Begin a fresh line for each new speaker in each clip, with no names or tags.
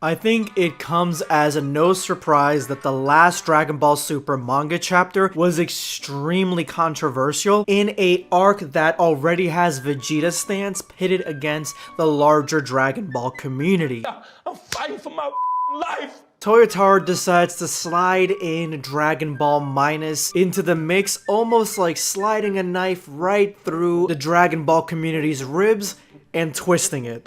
I think it comes as no surprise that the last Dragon Ball Super manga chapter was extremely controversial in a arc that already has Vegeta stance pitted against the larger Dragon Ball community.
I'm fighting for my life!
Toyotarou decides to slide in Dragon Ball Minus into the mix, almost like sliding a knife right through the Dragon Ball community's ribs and twisting it.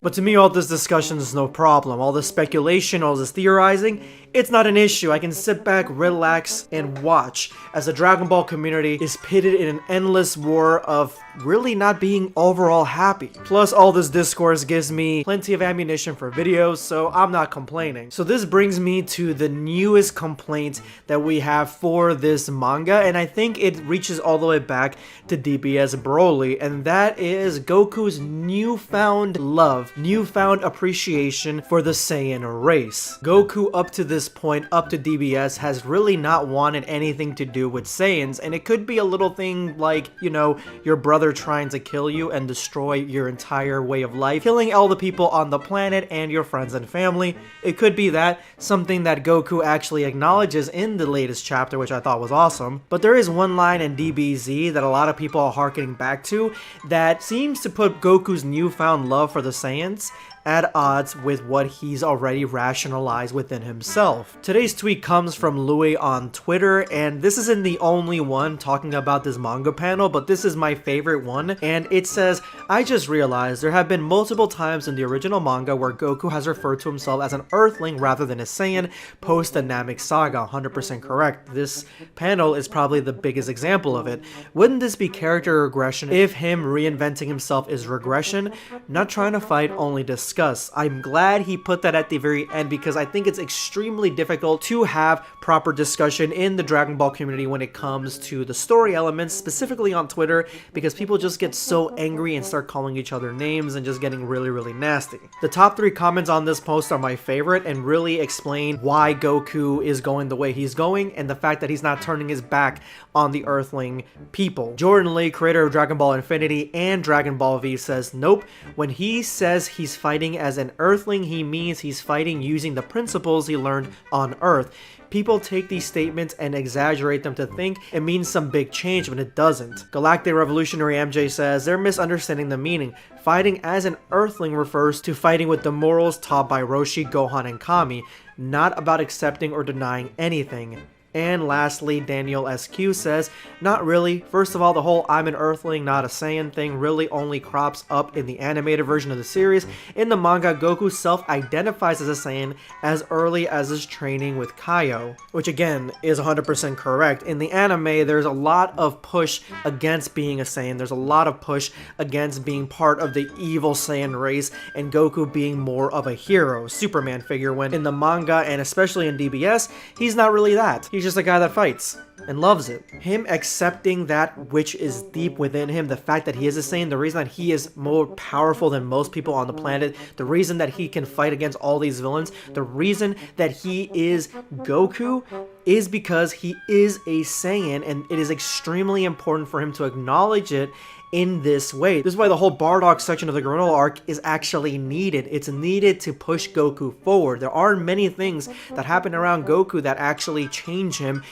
But to me, all this discussion is no problem. All this speculation, all this theorizing, it's not an issue. I can sit back, relax, and watch as the Dragon Ball community is pitted in an endless war of really not being overall happy. Plus, all this discourse gives me plenty of ammunition for videos, so I'm not complaining. So this brings me to the newest complaint that we have for this manga, and I think it reaches all the way back to Dbs Broly, and that is Goku's newfound love, newfound appreciation for the Saiyan race. Goku, up to this point, up to DBS, has really not wanted anything to do with Saiyans, and it could be a little thing like, you know, your brother trying to kill you and destroy your entire way of life, killing all the people on the planet and your friends and family. It could be that, something that Goku actually acknowledges in the latest chapter, which I thought was awesome. But there is one line in DBZ that a lot of people are harkening back to that seems to put Goku's newfound love for the Saiyans at odds with what he's already rationalized within himself. Today's tweet comes from Louis on Twitter, and this isn't the only one talking about this manga panel, but this is my favorite one, and it says, "I just realized there have been multiple times in the original manga where Goku has referred to himself as an Earthling rather than a Saiyan post the Namek Saga." 100% correct. This panel is probably the biggest example of it. Wouldn't this be character regression if him reinventing himself is regression? Not trying to fight, only discuss. I'm glad he put that at the very end because I think it's extremely difficult to have proper discussion in the Dragon Ball community when it comes to the story elements, specifically on Twitter, because people just get so angry and start calling each other names and just getting really, really nasty. The top 3 comments on this post are my favorite and really explain why Goku is going the way he's going and the fact that he's not turning his back on the Earthling people. Jordan Lee, creator of Dragon Ball Infinity and Dragon Ball V, says, "Nope, when he says he's fighting as an Earthling, he means he's fighting using the principles he learned on Earth. People take these statements and exaggerate them to think it means some big change when it doesn't." Galactic Revolutionary MJ says, "They're misunderstanding the meaning. Fighting as an Earthling refers to fighting with the morals taught by Roshi, Gohan, and Kami, not about accepting or denying anything." And lastly, Daniel SQ says, "Not really. First of all, the whole 'I'm an Earthling, not a Saiyan' thing really only crops up in the animated version of the series. In the manga, Goku self-identifies as a Saiyan as early as his training with Kaio," which again is 100% correct. In the anime, there's a lot of push against being a Saiyan. There's a lot of push against being part of the evil Saiyan race and Goku being more of a hero, Superman figure, when in the manga and especially in DBS, he's not really that. He's just a guy that fights and loves it. Him accepting that which is deep within him, the fact that he is a Saiyan, the reason that he is more powerful than most people on the planet, the reason that he can fight against all these villains, the reason that he is Goku is because he is a Saiyan, and it is extremely important for him to acknowledge it in this way. This is why the whole Bardock section of the Granola arc is actually needed. It's needed to push Goku forward. There aren't many things that happen around Goku that actually change him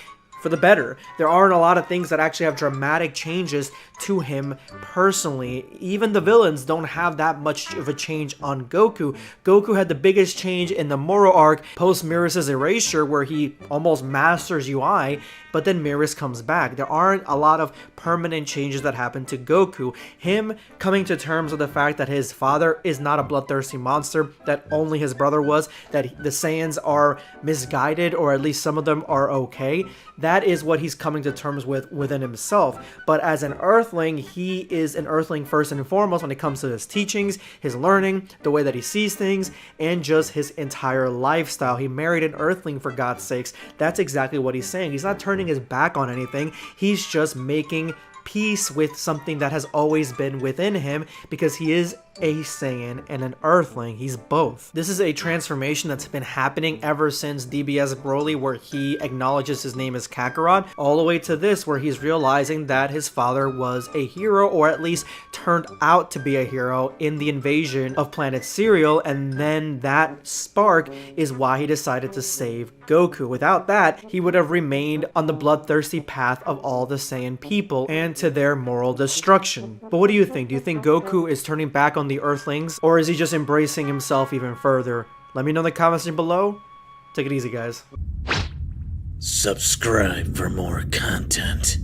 for the better. There aren't a lot of things that actually have dramatic changes to him personally. Even the villains don't have that much of a change on Goku. Goku had the biggest change in the Moro arc post Mirus' erasure, where he almost masters UI, but then Mirus comes back. There aren't a lot of permanent changes that happen to Goku. Him coming to terms with the fact that his father is not a bloodthirsty monster, that only his brother was, that the Saiyans are misguided, or at least some of them are okay, that is what he's coming to terms with within himself. But as an Earthling, he is an Earthling first and foremost when it comes to his teachings, his learning, the way that he sees things, and just his entire lifestyle. He married an Earthling, for God's sakes. That's exactly what he's saying. He's not turning his back on anything. He's just making peace with something that has always been within him, because he is a Saiyan and an Earthling. He's both. This is a transformation that's been happening ever since DBS Broly, where he acknowledges his name as Kakarot, all the way to this, where he's realizing that his father was a hero, or at least turned out to be a hero in the invasion of planet Cereal, and then that spark is why he decided to save Goku. Without that, he would have remained on the bloodthirsty path of all the Saiyan people and to their moral destruction. But what do you think? Do you think Goku is turning back on the Earthlings, or is he just embracing himself even further? Let me know in the comments section below. Take it easy, guys.
Subscribe for more content.